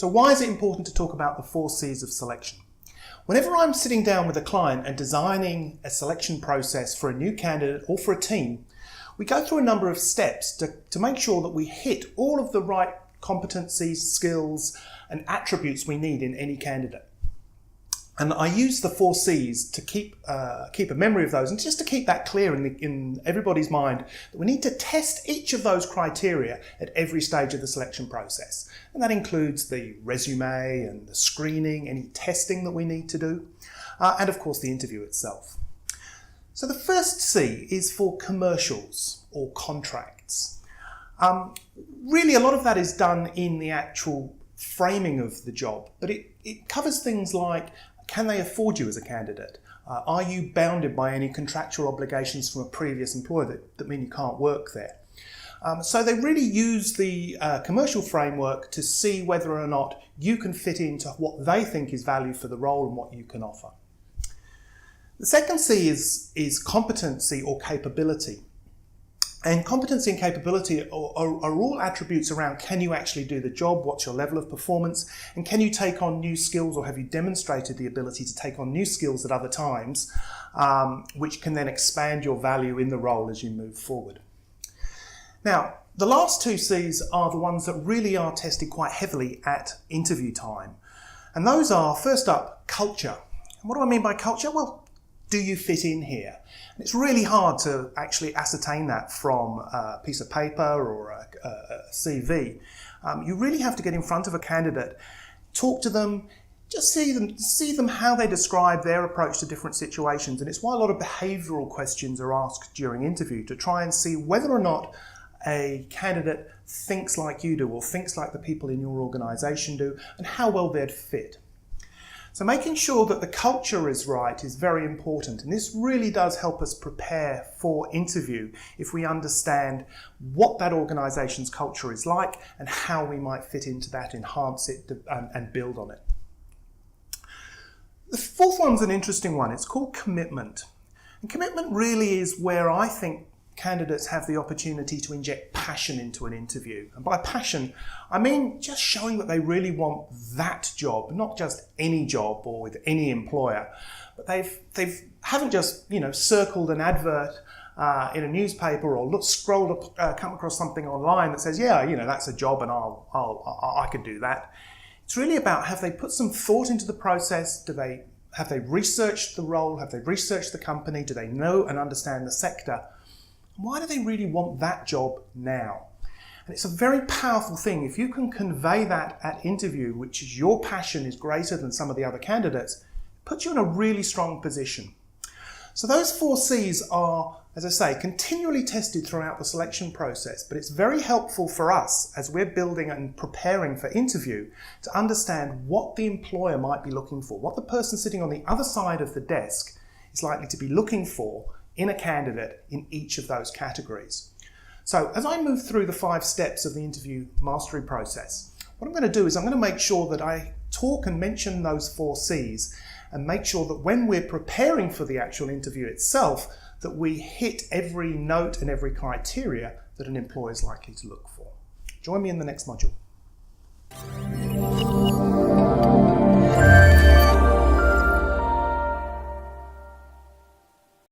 So why is it important to talk about the 4 C's of selection? Whenever I'm sitting down with a client and designing a selection process for a new candidate or for a team, we go through a number of steps to make sure that we hit all of the right competencies, skills, and attributes we need in any candidate. And I use the 4 C's to keep a memory of those, and just to keep that clear in everybody's mind that we need to test each of those criteria at every stage of the selection process. And that includes the resume and the screening, any testing that we need to do, and of course the interview itself. So the first C is for commercials or contracts. Really a lot of that is done in the actual framing of the job, but it covers things like, can they afford you as a candidate? Are you bounded by any contractual obligations from a previous employer that mean you can't work there? So they really use the commercial framework to see whether or not you can fit into what they think is value for the role and what you can offer. The second C is competency or capability. And competency and capability are all attributes around, can you actually do the job, what's your level of performance, and can you take on new skills, or have you demonstrated the ability to take on new skills at other times, which can then expand your value in the role as you move forward. Now, the last 2 C's are the ones that really are tested quite heavily at interview time. And those are, first up, culture. And what do I mean by culture? Well, do you fit in here? And it's really hard to actually ascertain that from a piece of paper or a CV. You really have to get in front of a candidate, talk to them, just see them how they describe their approach to different situations. And it's why a lot of behavioural questions are asked during interview, to try and see whether or not a candidate thinks like you do, or thinks like the people in your organisation do, and how well they'd fit. So making sure that the culture is right is very important, and this really does help us prepare for interview if we understand what that organisation's culture is like and how we might fit into that, enhance it and build on it. The 4th one's an interesting one. It's called commitment. And commitment really is where I think candidates have the opportunity to inject passion into an interview. And by passion, I mean just showing that they really want that job, not just any job or with any employer, but they haven't just circled an advert in a newspaper or come across something online that says, yeah, that's a job and I could do that. It's really about, have they put some thought into the process? Have they researched the role? Have they researched the company? Do they know and understand the sector? Why do they really want that job now? And it's a very powerful thing. If you can convey that at interview, which is your passion is greater than some of the other candidates, it puts you in a really strong position. So those 4 C's are, as I say, continually tested throughout the selection process, but it's very helpful for us as we're building and preparing for interview to understand what the employer might be looking for, what the person sitting on the other side of the desk is likely to be looking for in a candidate in each of those categories. So as I move through the 5 steps of the interview mastery process, what I'm going to do is I'm going to make sure that I talk and mention those 4 C's and make sure that when we're preparing for the actual interview itself, that we hit every note and every criteria that an employer is likely to look for. Join me in the next module.